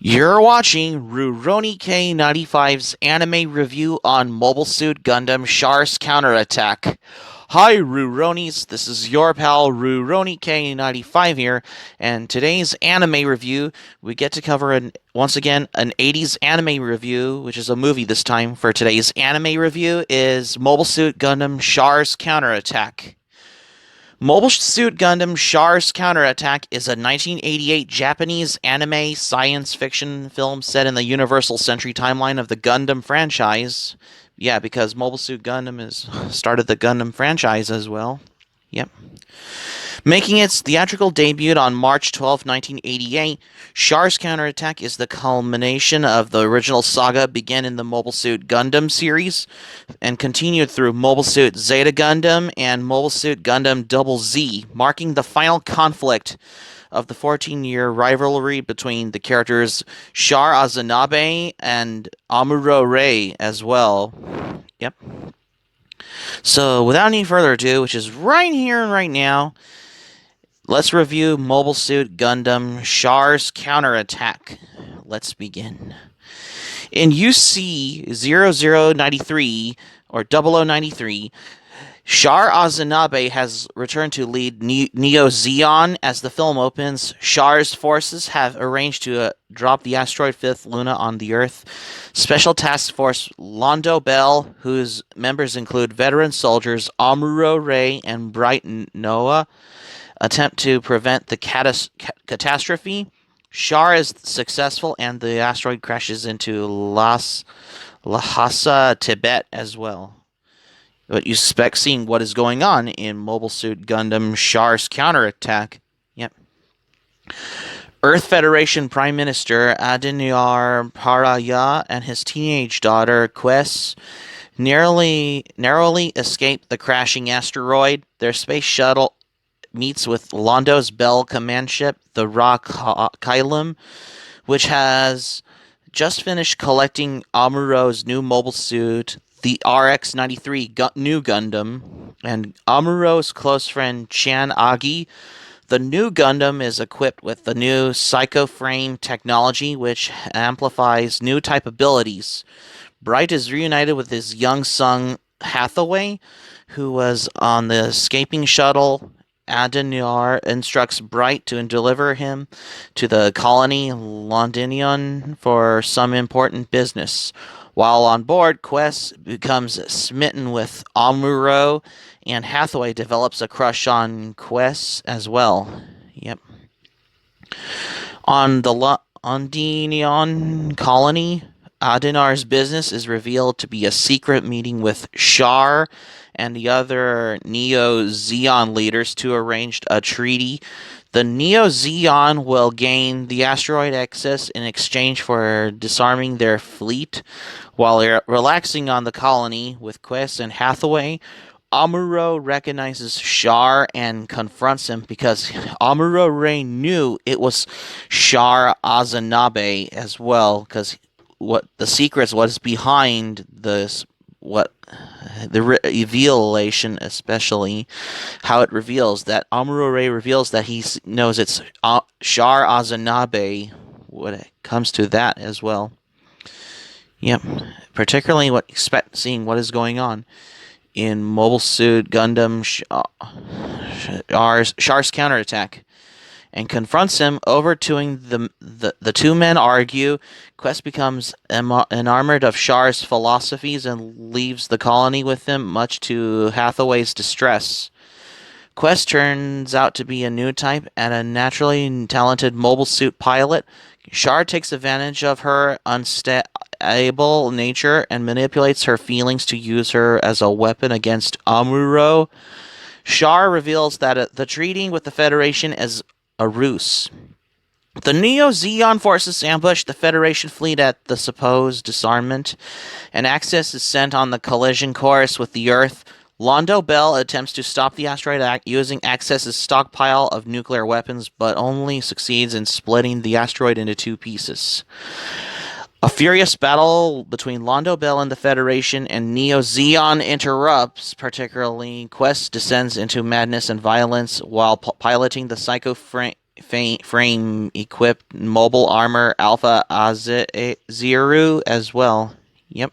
You're watching Rurouni K95's anime review on Mobile Suit Gundam Char's Counterattack. Hi Ruronis, this is your pal Rurouni K95 here, and today's anime review, we get to cover once again an 80s anime review, which is a movie this time. For today's anime review is Mobile Suit Gundam Char's Counterattack. Mobile Suit Gundam Char's Counterattack is a 1988 Japanese anime science fiction film set in the Universal Century timeline of the Gundam franchise. Yeah, because Mobile Suit Gundam has started the Gundam franchise as well. Yep. Making its theatrical debut on March 12, 1988, Char's Counterattack is the culmination of the original saga began in the Mobile Suit Gundam series and continued through Mobile Suit Zeta Gundam and Mobile Suit Gundam Double Z, marking the final conflict of the 14-year rivalry between the characters Char Azanabe and Amuro Ray as well. Yep. So, without any further ado, which is right here and right now, let's review Mobile Suit Gundam Char's Counterattack. Let's begin. In UC 0093 or 0093, Char Azanabe has returned to lead Neo Zeon. As the film opens, Char's forces have arranged to drop the asteroid Fifth Luna on the Earth. Special Task Force Londo Bell, whose members include veteran soldiers Amuro Ray and Bright Noah, attempt to prevent the catastrophe. Char is successful and the asteroid crashes into Lhasa, Tibet as well. But you suspect seeing what is going on in Mobile Suit Gundam Char's Counterattack. Yep. Earth Federation Prime Minister Adeniar Paraya and his teenage daughter Quest narrowly escape the crashing asteroid. Their space shuttle meets with Londo's Bell command ship, the Rock Kylum, which has just finished collecting Amuro's new mobile suit, the RX-93 new Gundam, and Amuro's close friend Chan Agi. The new Gundam is equipped with the new Psycho Frame technology, which amplifies new type abilities. Bright is reunited with his young son Hathaway, who was on the escaping shuttle. Adeniar instructs Bright to deliver him to the colony Londinion for some important business. While on board, Quest becomes smitten with Amuro, and Hathaway develops a crush on Quest as well. Yep. On the Londinion colony, Adenar's business is revealed to be a secret meeting with Char and the other Neo Zeon leaders to arrange a treaty. The Neo Zeon will gain the asteroid access in exchange for disarming their fleet. While relaxing on the colony with Quest and Hathaway, Amuro recognizes Char and confronts him because Amuro Ray knew it was Char Azanabe as well, because what the secrets, what is behind this, what the revelation, especially how it reveals that Amuro Ray reveals that he knows it's Char Azanabe when it comes to that as well. Yep, particularly seeing what is going on in Mobile Suit Gundam Char's Counterattack, and confronts him. Overdoing the two men argue. Quest becomes enamored of Char's philosophies and leaves the colony with him, much to Hathaway's distress. Quest turns out to be a new type and a naturally talented mobile suit pilot. Char takes advantage of her unstable nature and manipulates her feelings to use her as a weapon against Amuro. Char reveals that the treaty with the Federation is a ruse. The Neo Zeon forces ambush the Federation fleet at the supposed disarmament, and Axis is sent on the collision course with the Earth. Londo Bell attempts to stop the asteroid using Axis's stockpile of nuclear weapons, but only succeeds in splitting the asteroid into two pieces. A furious battle between Londo Bell and the Federation and Neo Zeon interrupts. Particularly, Quest descends into madness and violence while piloting the Psycho frame equipped mobile armor Alpha Zero as well. Yep.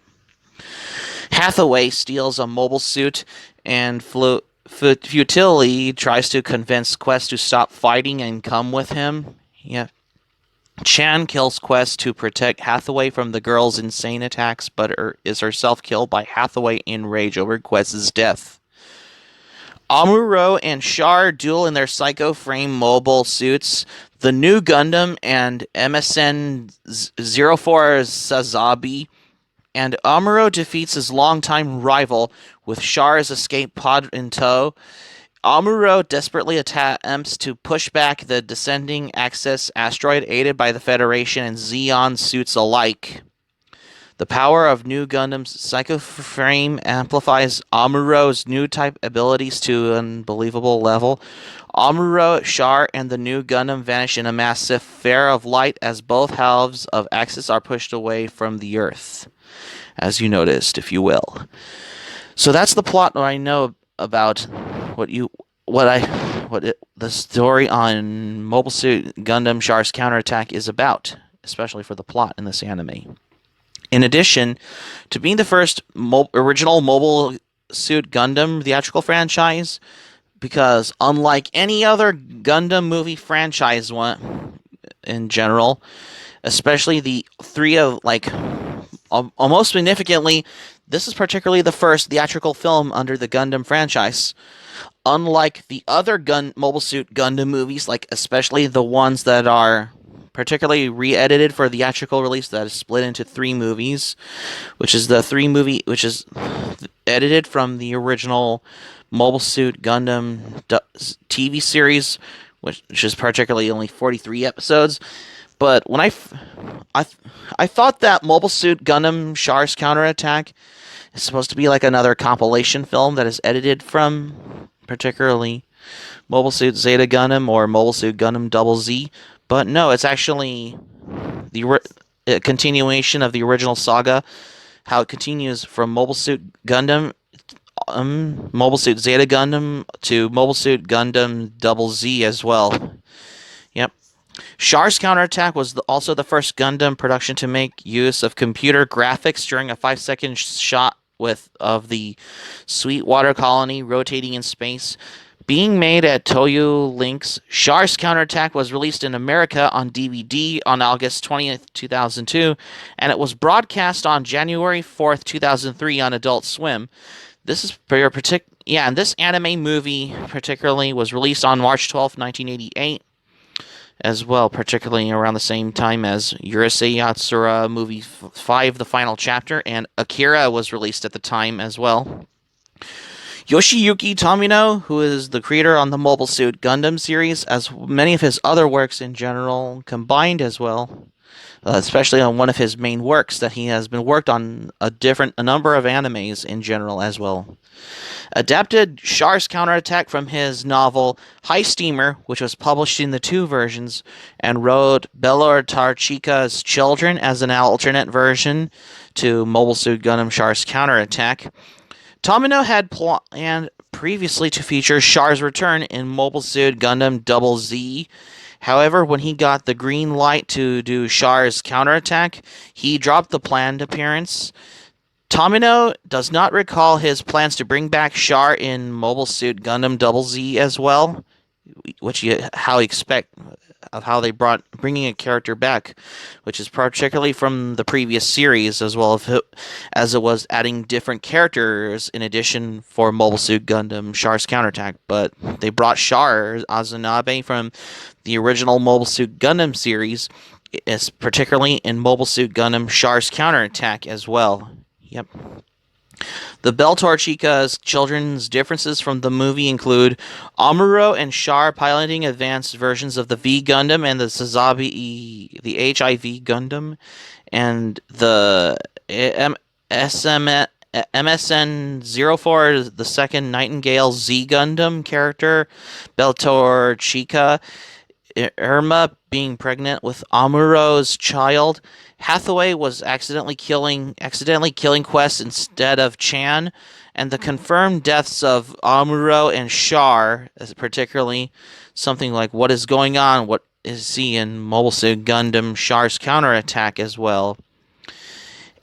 Hathaway steals a mobile suit and futilely tries to convince Quest to stop fighting and come with him. Yep. Chan kills Quest to protect Hathaway from the girl's insane attacks, but is herself killed by Hathaway in rage over Quest's death. Amuro and Char duel in their Psycho Frame mobile suits. The new Gundam and MSN 04 Sazabi, and Amuro defeats his longtime rival with Char's escape pod in tow. Amuro desperately attempts to push back the descending Axis asteroid aided by the Federation and Zeon suits alike. The power of New Gundam's Psycho Frame amplifies Amuro's new type abilities to an unbelievable level. Amuro, Char, and the New Gundam vanish in a massive flare of light as both halves of Axis are pushed away from the Earth, as you noticed, if you will. So that's the plot that I know about the story on Mobile Suit Gundam Char's Counterattack is about, especially for the plot in this anime. In addition to being the first original Mobile Suit Gundam theatrical franchise, because unlike any other Gundam movie franchise one in general, especially the three of almost significantly, this is particularly the first theatrical film under the Gundam franchise. Unlike the other Mobile Suit Gundam movies, especially the ones that are particularly re-edited for theatrical release, that is split into 3 movies, which is edited from the original Mobile Suit Gundam TV series, which is particularly only 43 episodes. But when I thought that Mobile Suit Gundam Char's Counterattack is supposed to be like another compilation film that is edited from particularly Mobile Suit Zeta Gundam or Mobile Suit Gundam Double Z, but no, it's actually the continuation of the original saga, how it continues from Mobile Suit Gundam, Mobile Suit Zeta Gundam to Mobile Suit Gundam Double Z as well. Yep. Char's Counterattack was also the first Gundam production to make use of computer graphics during a 5-second shot of the Sweetwater colony rotating in space. Being made at Toyo Links, Char's Counterattack was released in America on DVD on August 20th, 2002, and it was broadcast on January 4th, 2003 on Adult Swim. This anime movie particularly was released on March 12th, 1988, as well, particularly around the same time as Urusei Yatsura Movie 5, The Final Chapter, and Akira was released at the time as well. Yoshiyuki Tomino, who is the creator on the Mobile Suit Gundam series, as many of his other works in general combined as well, especially on one of his main works that he has been worked on a number of animes in general as well. Adapted Char's Counterattack from his novel High Steamer, which was published in the 2 versions, and wrote Belor Tarchika's Children as an alternate version to Mobile Suit Gundam Char's Counterattack. Tomino had planned previously to feature Char's return in Mobile Suit Gundam Double Z. However, when he got the green light to do Char's Counterattack, he dropped the planned appearance. Tomino does not recall his plans to bring back Char in Mobile Suit Gundam Double Z as well, which how you expect of how they bringing a character back, which is particularly from the previous series, as well as it was adding different characters in addition for Mobile Suit Gundam Char's Counterattack. But they brought Char Azanabe from the original Mobile Suit Gundam series, is particularly in Mobile Suit Gundam Char's Counterattack as well. Yep. The Beltorchica's children's differences from the movie include Amuro and Char piloting advanced versions of the V Gundam and the Sazabi, the HIV Gundam, and the MSN-04, the second Nightingale Z Gundam character, Beltorchica, Irma being pregnant with Amuro's child, Hathaway was accidentally killing Quest instead of Chan, and the confirmed deaths of Amuro and Char, particularly something like what is going on, what is he in Mobile Suit Gundam Char's Counterattack as well.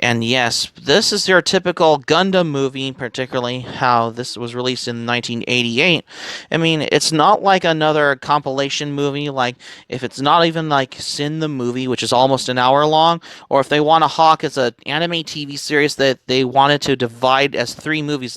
And yes, this is your typical Gundam movie, particularly how this was released in 1988. I mean, it's not like another compilation movie, like if it's not even like Sin the movie, which is almost an hour long, or if they want to hawk as an anime TV series that they wanted to divide as three movies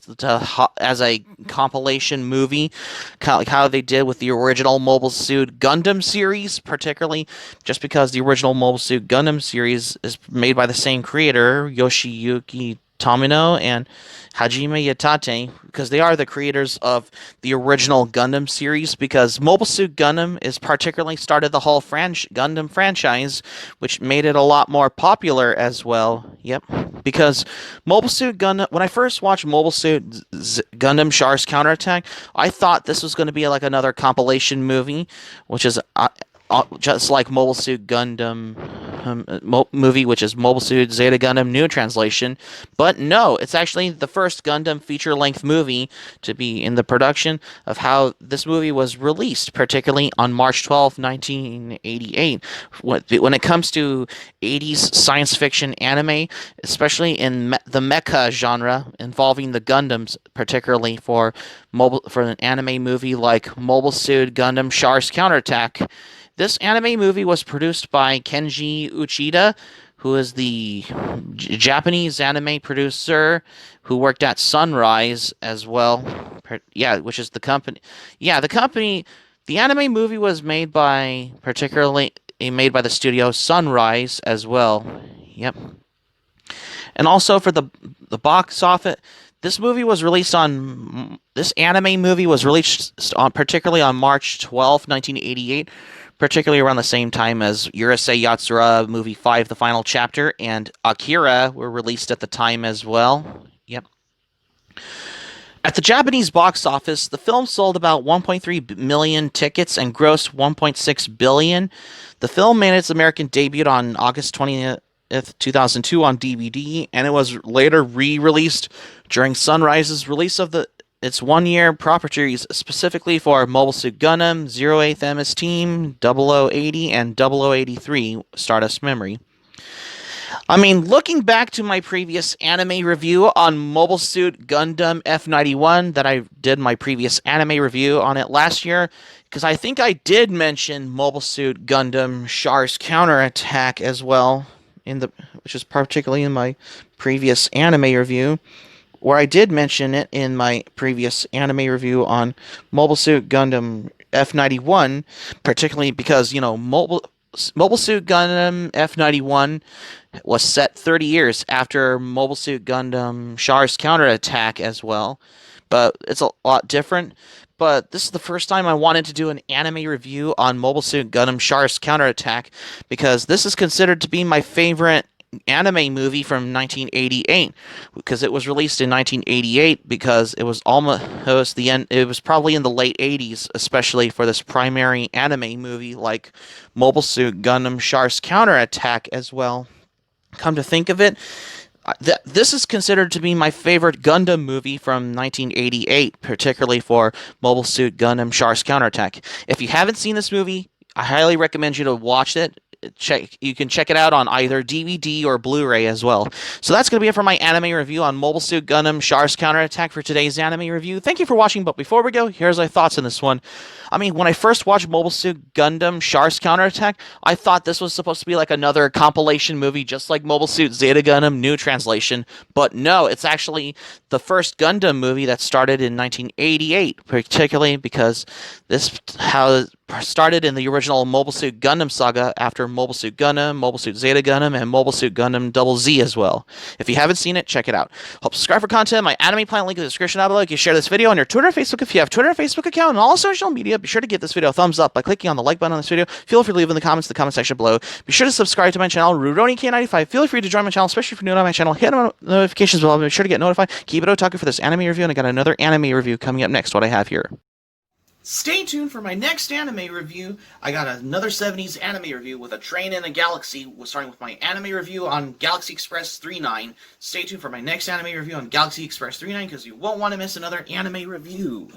as a compilation movie, kind of like how they did with the original Mobile Suit Gundam series, particularly just because the original Mobile Suit Gundam series is made by the same creator, Yoshiyuki Tomino and Hajime Yatate, because they are the creators of the original Gundam series, because Mobile Suit Gundam is particularly started the whole Gundam franchise, which made it a lot more popular as well. Yep, because Mobile Suit Gundam, when I first watched Mobile Suit Gundam Char's Counterattack, I thought this was going to be like another compilation movie, which is just like Mobile Suit Gundam movie, which is Mobile Suit Zeta Gundam New Translation. But no, it's actually the first Gundam feature-length movie to be in the production of how this movie was released, particularly on March 12th, 1988. When it comes to 80s science fiction anime, especially in the mecha genre involving the Gundams, particularly for an anime movie like Mobile Suit Gundam Char's Counterattack, this anime movie was produced by Kenji Uchida, who is the Japanese anime producer who worked at Sunrise as well. Yeah, which is the company. Yeah, the anime movie was made by the studio Sunrise as well. Yep. And also for the box office, this anime movie was released particularly on March 12th, 1988. Particularly around the same time as Urusei Yatsura Movie 5, The Final Chapter, and Akira were released at the time as well. Yep. At the Japanese box office, the film sold about 1.3 million tickets and grossed 1.6 billion. The film made its American debut on August 20th, 2002 on DVD, and it was later re-released during Sunrise's release of its one-year properties, specifically for Mobile Suit Gundam, 08th MS Team, 0080, and 0083 Stardust Memory. I mean, looking back to my previous anime review on Mobile Suit Gundam F91, that I did my previous anime review on it last year, because I think I did mention Mobile Suit Gundam Char's Counterattack as well, which is particularly in my previous anime review, where I did mention it in my previous anime review on Mobile Suit Gundam F91, particularly because, Mobile Suit Gundam F91 was set 30 years after Mobile Suit Gundam Char's Counterattack as well, but it's a lot different. But this is the first time I wanted to do an anime review on Mobile Suit Gundam Char's Counterattack, because this is considered to be my favorite anime movie from 1988, because it was released in 1988, because it was probably in the late 80s, especially for this primary anime movie like Mobile Suit Gundam Char's Counterattack as well. Come to think of it, this is considered to be my favorite Gundam movie from 1988, particularly for Mobile Suit Gundam Char's Counterattack. If you haven't seen this movie, I highly recommend you to watch it. You can check it out on either DVD or Blu-ray as well. So that's going to be it for my anime review on Mobile Suit Gundam Char's Counterattack for today's anime review. Thank you for watching, but before we go, here's my thoughts on this one. I mean, when I first watched Mobile Suit Gundam Char's Counterattack, I thought this was supposed to be like another compilation movie, just like Mobile Suit Zeta Gundam New Translation. But no, it's actually the first Gundam movie that started in 1988, particularly because this started in the original Mobile Suit Gundam saga after Mobile Suit Gundam, Mobile Suit Zeta Gundam, and Mobile Suit Gundam Double Z as well. If you haven't seen it, check it out. Hope to subscribe for content. My anime plan link in the description down below. You can share this video on your Twitter and Facebook if you have Twitter and Facebook account, and all social media. Be sure to give this video a thumbs up by clicking on the like button on this video. Feel free to leave in the comments in the comment section below. Be sure to subscribe to my channel, RurouniK95. Feel free to join my channel, especially if you're new to my channel. Hit the notifications bell. Be sure to get notified. Keep it otaku for this anime review, and I got another anime review coming up next. What I have here. Stay tuned for my next anime review. I got another 70s anime review with a train in a galaxy, starting with my anime review on Galaxy Express 39. Stay tuned for my next anime review on Galaxy Express 39 because you won't want to miss another anime review.